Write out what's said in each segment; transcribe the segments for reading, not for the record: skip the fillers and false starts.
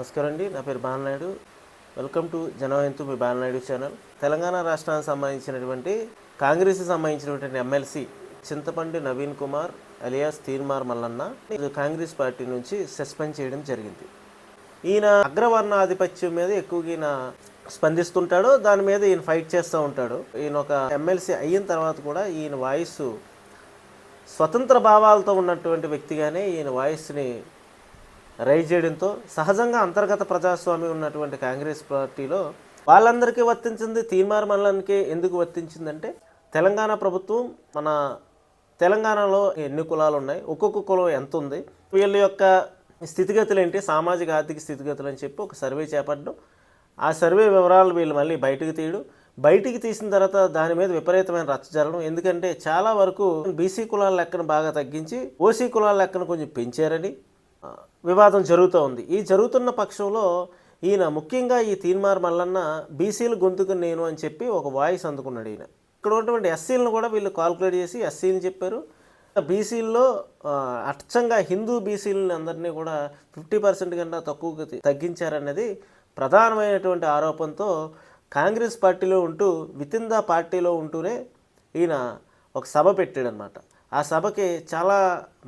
నమస్కారం అండి. నా పేరు బాలనాయుడు. వెల్కమ్ టు జనవయంతు మీ బాలనాయుడు ఛానల్. తెలంగాణ రాష్ట్రానికి సంబంధించినటువంటి కాంగ్రెస్కి సంబంధించినటువంటి MLC Chintapandu Naveen Kumar alias Teenmar Mallanna Congress party నుంచి సస్పెండ్ చేయడం జరిగింది. ఈయన అగ్రవర్ణ ఆధిపత్యం మీద ఎక్కువగా ఈయన స్పందిస్తుంటాడు. దాని మీద ఈయన ఫైట్ చేస్తూ ఉంటాడు. ఈయన ఒక ఎమ్మెల్సీ అయిన తర్వాత కూడా ఈయన వాయిస్ స్వతంత్ర భావాలతో ఉన్నటువంటి వ్యక్తిగానే ఈయన వాయిస్ని రైజ్ చేయడంతో సహజంగా అంతర్గత ప్రజాస్వామ్యం ఉన్నటువంటి కాంగ్రెస్ పార్టీలో వాళ్ళందరికీ వర్తించింది, తీన్మార్ మల్లన్కి ఎందుకు వర్తించిందంటే తెలంగాణ ప్రభుత్వం మన తెలంగాణలో ఎన్ని కులాలు ఉన్నాయి, ఒక్కొక్క కులం ఎంత ఉంది, వీళ్ళ యొక్క స్థితిగతులు ఏంటి, సామాజిక ఆర్థిక స్థితిగతులు అని చెప్పి ఒక సర్వే చేపట్టడం. ఆ సర్వే వివరాలు వీళ్ళు మళ్ళీ బయటికి తీసిన తర్వాత దాని మీద విపరీతమైన రచ్చ జరగడం. ఎందుకంటే చాలా వరకు బీసీ కులాల లెక్కను బాగా తగ్గించి ఓసీ కులాల లెక్కను కొంచెం పెంచారని వివాదం జరుగుతూ ఉంది. ఈ జరుగుతున్న పక్షంలో ఈయన ముఖ్యంగా ఈ తీన్మార్ మల్లన్న బీసీల గొంతుకు నేను అని చెప్పి ఒక వాయిస్ అందుకున్నాడు. ఈయన ఇక్కడ ఉన్నటువంటి ఎస్సీలను కూడా వీళ్ళు కాల్కులేట్ చేసి ఎస్సీని చెప్పారు. బీసీల్లో అచ్చంగా హిందూ బీసీలని అందరినీ కూడా 50% కన్నా తక్కువగా తగ్గించారన్నది ప్రధానమైనటువంటి ఆరోపణతో కాంగ్రెస్ పార్టీలో ఉంటూ వితిన్ ద పార్టీలో ఉంటూనే ఈయన ఒక సభ పెట్టాడనమాట. ఆ సభకి చాలా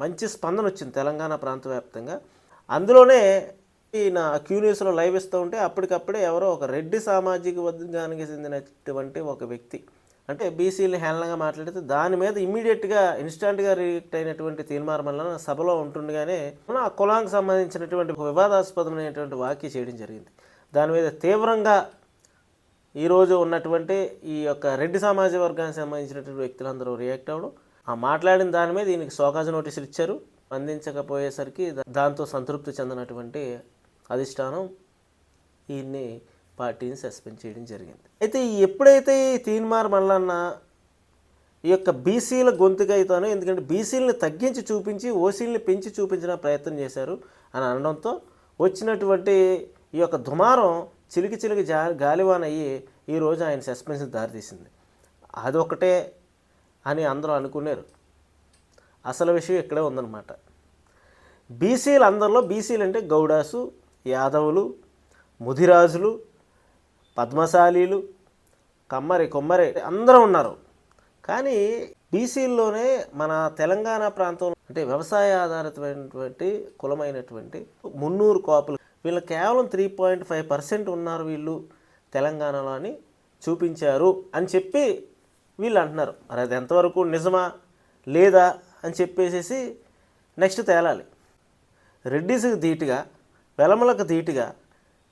మంచి స్పందన వచ్చింది తెలంగాణ ప్రాంత వ్యాప్తంగా. అందులోనే ఈయన క్యూన్యూస్లో లైవ్ ఇస్తూ ఉంటే అప్పటికప్పుడే ఎవరో ఒక రెడ్డి సామాజిక వర్గానికి చెందినటువంటి ఒక వ్యక్తి అంటే బీసీని హేళనగా మాట్లాడితే దాని మీద ఇమ్మీడియట్గా ఇన్స్టాంట్గా రియాక్ట్ అయినటువంటి తీన్మార్ మల్లన్న సభలో ఉంటుండగానే ఆ కులానికి సంబంధించినటువంటి వివాదాస్పదమైనటువంటి వ్యాఖ్య చేయడం జరిగింది. దాని మీద తీవ్రంగా ఈరోజు ఉన్నటువంటి ఈ యొక్క రెడ్డి సామాజిక వర్గానికి సంబంధించినటువంటి వ్యక్తులందరూ రియాక్ట్ అవ్వడం, ఆ మాట్లాడిన దాని మీద ఈయనకి షోకాజ్ నోటీసులు ఇచ్చారు. స్పందించకపోయేసరికి దాంతో సంతృప్తి చెందినటువంటి అధిష్టానం ఈయన్ని పార్టీని సస్పెండ్ చేయడం జరిగింది. అయితే ఎప్పుడైతే ఈ తీన్మార్ మల్లన్న ఈ యొక్క బీసీల గొంతుగా అవుతానో, ఎందుకంటే బీసీలని తగ్గించి చూపించి ఓసీలని పెంచి చూపించిన ప్రయత్నం చేశారు అని అనడంతో వచ్చినటువంటి ఈ యొక్క దుమారం చిలికి గాలివాన్ అయ్యి ఈరోజు ఆయన సస్పెన్షన్ దారితీసింది. అదొకటే అని అందరూ అనుకున్నారు. అసలు విషయం ఇక్కడే ఉందన్నమాట. బీసీలు అందరిలో బీసీలు అంటే గౌడాసు, యాదవులు, ముదిరాజులు, పద్మశాలీలు, కొమ్మరి అందరూ ఉన్నారు. కానీ బీసీల్లోనే మన తెలంగాణ ప్రాంతంలో అంటే వ్యవసాయ ఆధారితమైనటువంటి కులమైనటువంటి మున్నూరు కాపులు వీళ్ళు కేవలం 3.5% ఉన్నారు వీళ్ళు తెలంగాణలో అని చూపించారు అని చెప్పి వీళ్ళు అంటున్నారు. మరి అది ఎంతవరకు నిజమా లేదా అని చెప్పేసి నెక్స్ట్ తేలాలి. రెడ్డిస్కి ధీటుగా, వెలమలకు ధీటుగా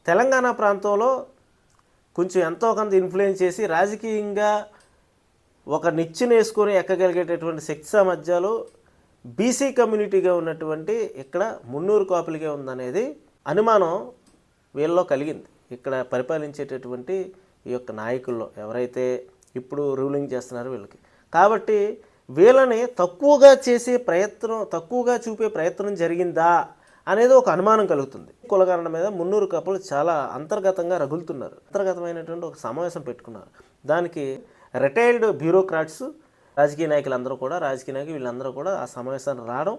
తెలంగాణ ప్రాంతంలో కొంచెం ఎంతో కొంత ఇన్ఫ్లుయెన్స్ చేసి రాజకీయంగా ఒక నిచ్చెన వేసుకొని ఎక్కగలిగేటటువంటి శక్తి సామర్థ్యాలు బీసీ కమ్యూనిటీగా ఉన్నటువంటి ఇక్కడ మున్నూరు కాపులకే ఉందనేది అనుమానం వీళ్ళలో కలిగింది. ఇక్కడ పరిపాలించేటటువంటి ఈ యొక్క నాయకుల్లో ఎవరైతే ఇప్పుడు రూలింగ్ చేస్తున్నారో వీళ్ళకి. కాబట్టి వీళ్ళని తక్కువగా చూపే ప్రయత్నం జరిగిందా అనేది ఒక అనుమానం కలుగుతుంది. కులగణన మీద మున్నూరు కాపులు చాలా అంతర్గతంగా రగులుతున్నారు. అంతర్గతమైనటువంటి ఒక సమావేశం పెట్టుకున్నారు. దానికి రిటైర్డ్ బ్యూరోక్రాట్స్, రాజకీయ నాయకులు వీళ్ళందరూ కూడా ఆ సమావేశానికి రావడం,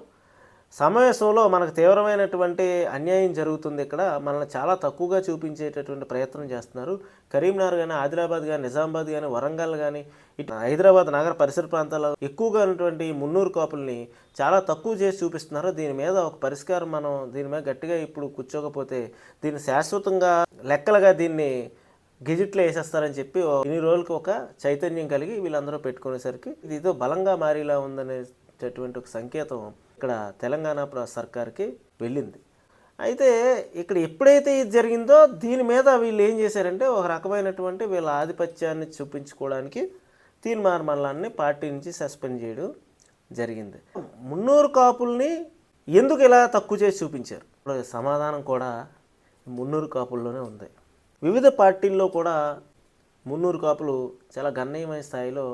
సమావేశంలో మనకు తీవ్రమైనటువంటి అన్యాయం జరుగుతుంది, ఇక్కడ మనల్ని చాలా తక్కువగా చూపించేటటువంటి ప్రయత్నం చేస్తున్నారు, కరీంనగర్ కానీ, ఆదిలాబాద్ కానీ, నిజామాబాద్ కానీ, వరంగల్ కానీ, ఇటు హైదరాబాద్ నగర పరిసర ప్రాంతాల్లో ఎక్కువగా ఉన్నటువంటి మున్నూరు కాపుల్ని చాలా తక్కువ చేసి చూపిస్తున్నారు. దీని మీద ఒక పరిష్కారం మనం దీని మీద గట్టిగా ఇప్పుడు కూర్చోకపోతే దీన్ని శాశ్వతంగా లెక్కలుగా దీన్ని గెజిట్లో వేసేస్తారని చెప్పి ఇన్ని రోజులకి ఒక చైతన్యం కలిగి వీళ్ళందరూ పెట్టుకునేసరికి ఇది ఏదో బలంగా మారేలా ఉందనేటటువంటి ఒక సంకేతం ఇక్కడ తెలంగాణ సర్కార్కి వెళ్ళింది. అయితే ఇక్కడ ఎప్పుడైతే ఇది జరిగిందో దీని మీద వీళ్ళు ఏం చేశారంటే ఒక రకమైనటువంటి వీళ్ళ ఆధిపత్యాన్ని చూపించుకోవడానికి తీన్మార్ మల్లన్ని పార్టీ నుంచి సస్పెండ్ చేయడం జరిగింది. మున్నూరు కాపుల్ని ఎందుకు ఇలా తక్కువ చేసి చూపించారు? సమాధానం కూడా మున్నూరు కాపుల్లోనే ఉంది. వివిధ పార్టీల్లో కూడా మున్నూరు కాపులు చాలా గణనీయమైన స్థాయిలో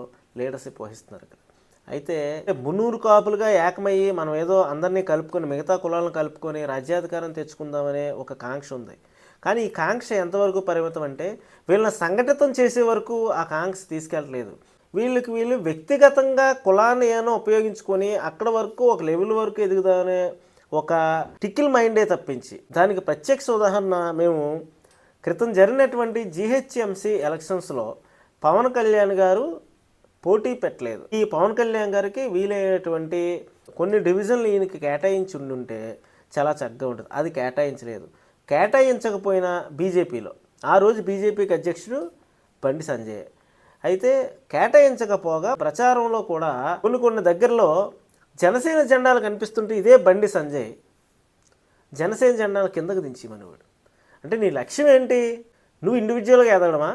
లీడర్షిప్ వహిస్తున్నారు ఇక్కడ. అయితే మున్నూరు కాపులుగా ఏకమయ్యి మనం ఏదో అందరినీ కలుపుకొని మిగతా కులాలను కలుపుకొని రాజ్యాధికారం తెచ్చుకుందామనే ఒక కాంక్ష ఉంది. కానీ ఈ కాంక్ష ఎంతవరకు పరిమితం అంటే వీళ్ళని సంఘటితం చేసే వరకు ఆ కాంక్ష తీసుకెళ్ళట్లేదు. వీళ్ళు వ్యక్తిగతంగా కులాన్ని ఏమో ఉపయోగించుకొని అక్కడ వరకు ఒక లెవెల్ వరకు ఎదుగుదామనే ఒక టికిల్ మైండే తప్పించి దానికి ప్రత్యక్ష ఉదాహరణ మేము క్రితం జరిగినటువంటి జీహెచ్ఎంసీ ఎలక్షన్స్లో పవన్ కళ్యాణ్ గారు పోటీ పెట్టలేదు. ఈ పవన్ కళ్యాణ్ గారికి వీలైనటువంటి కొన్ని డివిజన్లు ఈయనకి కేటాయించి ఉండుంటే చాలా చక్కగా ఉంటుంది. అది కేటాయించలేదు. కేటాయించకపోయినా బీజేపీలో ఆ రోజు బీజేపీకి అధ్యక్షుడు బండి సంజయ్. అయితే కేటాయించకపోగా ప్రచారంలో కూడా కొన్ని దగ్గరలో జనసేన జెండాలు కనిపిస్తుంటే ఇదే బండి సంజయ్ జనసేన జెండాలు కిందకు దించిమనేవాడు. అంటే నీ లక్ష్యం ఏంటి? నువ్వు ఇండివిజువల్గా ఎదగడమా,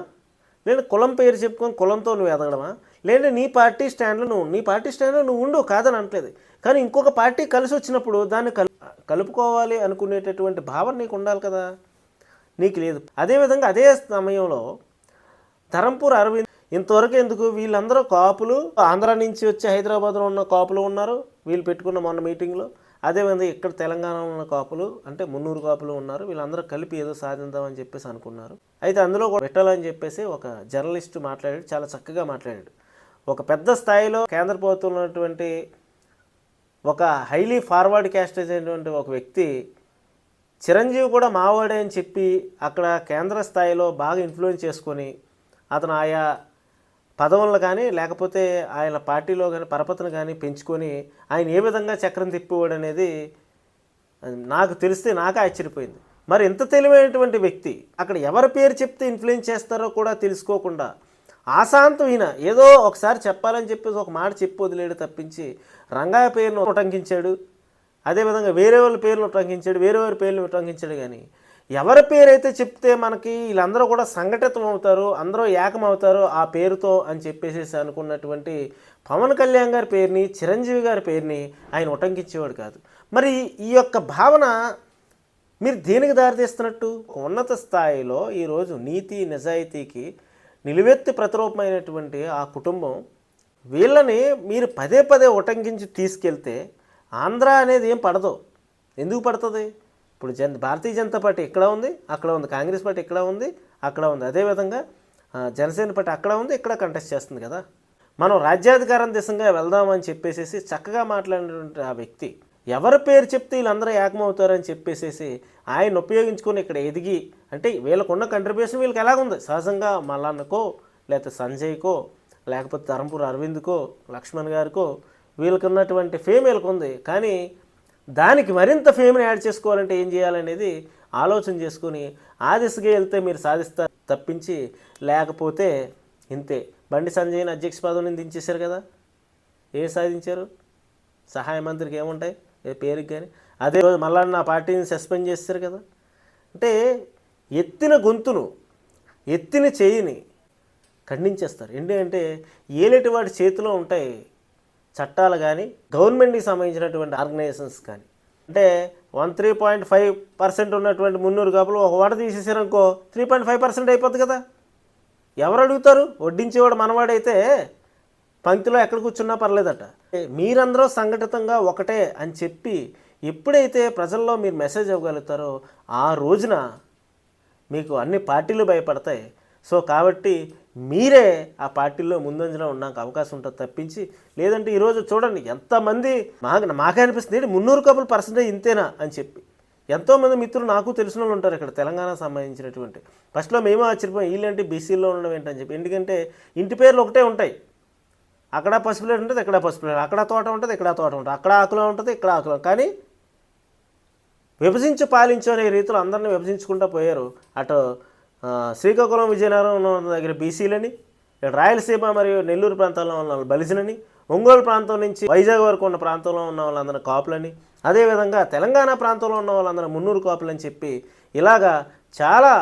లేదా కులం పేరు చెప్పుకొని కులంతో నువ్వు ఎదగడమా, లేదా నీ పార్టీ స్టాండ్లో నువ్వు ఉండు, కాదని అనట్లేదు. కానీ ఇంకొక పార్టీ కలిసి వచ్చినప్పుడు దాన్ని కలుపుకోవాలి అనుకునేటటువంటి భావన నీకు ఉండాలి కదా, నీకు లేదు. అదేవిధంగా అదే సమయంలో ధరంపూర్ అరవింద్ ఇంతవరకు ఎందుకు, వీళ్ళందరూ కాపులు, ఆంధ్ర నుంచి వచ్చి హైదరాబాద్లో ఉన్న కాపులు ఉన్నారు వీళ్ళు పెట్టుకున్న మొన్న మీటింగ్లో. అదేవిధంగా ఇక్కడ తెలంగాణలో ఉన్న కాపులు అంటే 300 కాపులు ఉన్నారు. వీళ్ళందరూ కలిపి ఏదో సాధిద్దామని చెప్పేసి అనుకున్నారు. అయితే అందులో కూడా పెట్టాలని చెప్పేసి ఒక జర్నలిస్ట్ మాట్లాడాడు, చాలా చక్కగా మాట్లాడాడు. ఒక పెద్ద స్థాయిలో కేంద్ర ప్రభుత్వంలో ఉన్నటువంటి ఒక హైలీ ఫార్వర్డ్ క్యాస్ట్ అయినటువంటి ఒక వ్యక్తి చిరంజీవి కూడా మావాడే అని చెప్పి అక్కడ కేంద్ర స్థాయిలో బాగా ఇన్ఫ్లుయెన్స్ చేసుకొని అతను ఆయా పదవులను కానీ లేకపోతే ఆయన పార్టీలో కానీ పరపతిని కానీ పెంచుకొని ఆయన ఏ విధంగా చక్రం తిప్పేవాడు అనేది నాకు తెలిస్తే నాకే ఆశ్చర్యపోయింది. మరి ఇంత తెలివైనటువంటి వ్యక్తి అక్కడ ఎవరి పేరు చెప్తే ఇన్ఫ్లుయెన్స్ చేస్తారో కూడా తెలుసుకోకుండా ఆశాంతం ఈయన ఏదో ఒకసారి చెప్పాలని చెప్పేసి ఒక మాట చెప్పి వదిలేడు తప్పించి రంగయ్య పేరును ఉటంకించాడు, అదేవిధంగా వేరే వాళ్ళ పేర్లు ఉటంకించాడు, వేరే వారి పేర్లు ఉటంకించాడు. కానీ ఎవరి పేరైతే చెప్తే మనకి వీళ్ళందరూ కూడా సంఘటితం అవుతారు, అందరూ ఏకమవుతారు ఆ పేరుతో అని చెప్పేసి అనుకున్నటువంటి పవన్ కళ్యాణ్ గారి పేరుని, చిరంజీవి గారి పేరుని ఆయన ఉటంకించేవాడు కాదు. మరి ఈ యొక్క భావన మీరు దేనికి దారితీస్తున్నట్టు? ఉన్నత స్థాయిలో ఈరోజు నీతి నిజాయితీకి నిలువెత్తి ప్రతిరూపమైనటువంటి ఆ కుటుంబం వీళ్ళని మీరు పదే పదే ఉటంకించి తీసుకెళ్తే ఆంధ్ర అనేది ఏం పడదు. ఎందుకు పడుతుంది? ఇప్పుడు భారతీయ జనతా పార్టీ ఇక్కడ ఉంది, అక్కడ ఉంది, కాంగ్రెస్ పార్టీ ఇక్కడ ఉంది, అక్కడ ఉంది, అదేవిధంగా జనసేన పార్టీ అక్కడ ఉంది, ఇక్కడ కంటెస్ట్ చేస్తుంది కదా. మనం రాజ్యాధికారం దిశగా వెళ్దామని చెప్పేసి చక్కగా మాట్లాడినటువంటి ఆ వ్యక్తి ఎవరి పేరు చెప్తే వీళ్ళందరూ ఏకమవుతారని చెప్పేసి ఆయన ఉపయోగించుకొని ఇక్కడ ఎదిగి అంటే వీళ్ళకున్న కంట్రిబ్యూషన్ వీళ్ళకి ఎలాగుంది సహజంగా మల్లన్నకో లేకపోతే సంజయ్కో లేకపోతే ధరంపూర్ అరవింద్కో లక్ష్మణ్ గారికో వీళ్ళకి ఉన్నటువంటి ఫేమ్ వీళ్ళకు ఉంది. కానీ దానికి మరింత ఫేమ్ని యాడ్ చేసుకోవాలంటే ఏం చేయాలనేది ఆలోచన చేసుకుని ఆ దిశగా వెళ్తే మీరు సాధిస్తారు తప్పించి లేకపోతే ఇంతే. బండి సంజయ్ని అధ్యక్ష పదవిని దించేశారు కదా, ఏం సాధించారు? సహాయ మంత్రికి ఏముంటాయి ఏ పేరుకి కానీ. అదే రోజు మళ్ళా నా పార్టీని సస్పెండ్ చేస్తారు కదా. అంటే ఎత్తిన గొంతును ఎత్తిన చేయిని ఖండించేస్తారు. ఏంటంటే ఏలేటి వాడి చేతిలో ఉంటాయి చట్టాలు కానీ గవర్నమెంట్కి సంబంధించినటువంటి ఆర్గనైజేషన్స్ కానీ. అంటే 13.5% ఉన్నటువంటి 300 కాపులు ఒక ఓట తీసేసారనుకో 3.5% అయిపోద్ది కదా. ఎవరు అడుగుతారు? వడ్డించేవాడు మనవాడైతే పంక్తిలో ఎక్కడ కూర్చున్నా పర్లేదట. మీరందరూ సంఘటితంగా ఒకటే అని చెప్పి ఎప్పుడైతే ప్రజల్లో మీరు మెసేజ్ ఇవ్వగలుగుతారో ఆ రోజున మీకు అన్ని పార్టీలు భయపడతాయి. సో కాబట్టి మీరే ఆ పార్టీల్లో ముందంజలో ఉండడానికి అవకాశం ఉంటుంది తప్పించి లేదంటే ఈరోజు చూడండి ఎంతమంది మాకే అనిపిస్తుంది 300 కాపుల పర్సెంటేజ్ ఇంతేనా అని చెప్పి. ఎంతోమంది మిత్రులు నాకు తెలిసిన వాళ్ళు ఉంటారు ఇక్కడ తెలంగాణకు సంబంధించినటువంటి. ఫస్ట్లో మేము ఆశ్చర్యపోయాం వీళ్ళంటే బీసీలో ఉండడం ఏంటని చెప్పి. ఎందుకంటే ఇంటి పేర్లు ఒకటే ఉంటాయి, అక్కడ పసుపులేడు ఉంటుంది, ఇక్కడ పసుపులేడు, అక్కడ తోట ఉంటుంది, ఇక్కడ తోట ఉంటుంది, అక్కడ ఆకులో ఉంటుంది, ఇక్కడ ఆకులో. కానీ విభజించి పాలించు అనే రీతిలో అందరినీ విభజించుకుంటూ పోయారు. అటు శ్రీకాకుళం విజయనగరం దగ్గర బీసీలని, రాయలసీమ మరియు నెల్లూరు ప్రాంతాల్లో ఉన్న వాళ్ళు బలిసినని, ఒంగోలు ప్రాంతం నుంచి వైజాగ్ వరకు ఉన్న ప్రాంతంలో ఉన్న వాళ్ళందరూ కాపులని, అదేవిధంగా తెలంగాణ ప్రాంతంలో ఉన్న వాళ్ళందరూ 300 కాపులని చెప్పి ఇలాగా చాలా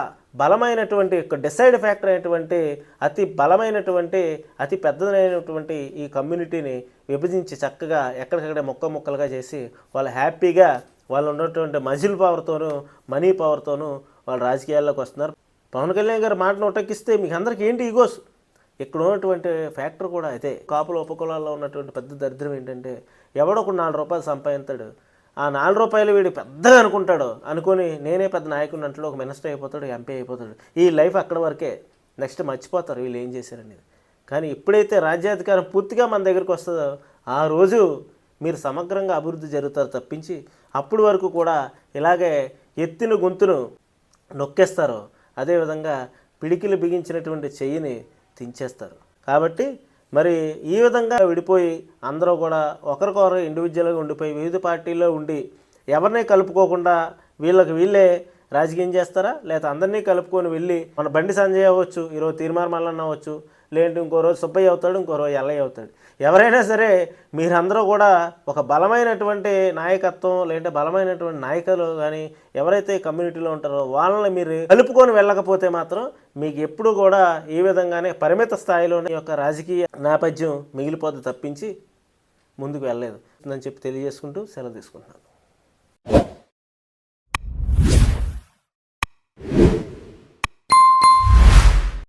బలమైనటువంటి డిసైడ్ ఫ్యాక్టర్ అయినటువంటి అతి బలమైనటువంటి అతి పెద్దదైనటువంటి ఈ కమ్యూనిటీని విభజించి చక్కగా ఎక్కడికక్కడ ముక్కలుగా చేసి వాళ్ళు హ్యాపీగా వాళ్ళు ఉన్నటువంటి మజిల్ పవర్తోనూ మనీ పవర్తోనూ వాళ్ళు రాజకీయాల్లోకి వస్తున్నారు. పవన్ కళ్యాణ్ గారు మాటను ఉటక్కిస్తే మీకు అందరికీ ఏంటి ఈగోస్? ఇక్కడ ఉన్నటువంటి ఫ్యాక్టర్ కూడా అయితే కాపుల ఉపకులాల్లో ఉన్నటువంటి పెద్ద దరిద్రం ఏంటంటే ఎవడో ఒక 4 రూపాయలు సంపాదిస్తాడు, ఆ 4 రూపాయలు వీడు పెద్దగా అనుకుంటాడు, అనుకొని నేనే పెద్ద నాయకుడిని అంటాడు, ఒక మినిస్టర్ అయిపోతాడు, ఎంపీ అయిపోతాడు. ఈ లైఫ్ అక్కడ వరకే, నెక్స్ట్ మర్చిపోతారు వీళ్ళు ఏం చేశారనేది. కానీ ఎప్పుడైతే రాజ్యాధికారం పూర్తిగా మన దగ్గరికి వస్తుందో ఆ రోజు మీరు సమగ్రంగా అభివృద్ధి జరుగుతారు తప్పించి అప్పటి వరకు కూడా ఇలాగే ఎత్తిన గొంతును నొక్కేస్తారో అదేవిధంగా పిడికిలు బిగించినటువంటి చెయ్యిని తెంచేస్తారు. కాబట్టి మరి ఈ విధంగా విడిపోయి అందరూ కూడా ఒకరికొకరు ఇండివిజువల్గా ఉండిపోయి వివిధ పార్టీల్లో ఉండి ఎవరిని కలుపుకోకుండా వీళ్ళకి వీళ్ళే రాజకీయం చేస్తారా, లేదా అందరినీ కలుపుకొని వెళ్ళి మన బండి సంజయ్ అవ్వచ్చు, ఈరోజు తీర్మార్ మల్లన్న అవ్వచ్చు, లేదంటే ఇంకో రోజు సుబ్బయ్య అవుతాడు, ఇంకో రోజు ఎల్లయ్య అవుతాడు. ఎవరైనా సరే మీరందరూ కూడా ఒక బలమైనటువంటి నాయకత్వం లేదంటే బలమైనటువంటి నాయకులు కానీ ఎవరైతే కమ్యూనిటీలో ఉంటారో వాళ్ళని మీరు కలుపుకొని వెళ్ళకపోతే మాత్రం మీకు ఎప్పుడు కూడా ఈ విధంగానే పరిమిత స్థాయిలోనే యొక్క రాజకీయ నేపథ్యం మిగిలిపోతే తప్పించి ముందుకు వెళ్ళలేదు అని చెప్పి తెలియజేసుకుంటూ సెలవు తీసుకుంటున్నాను.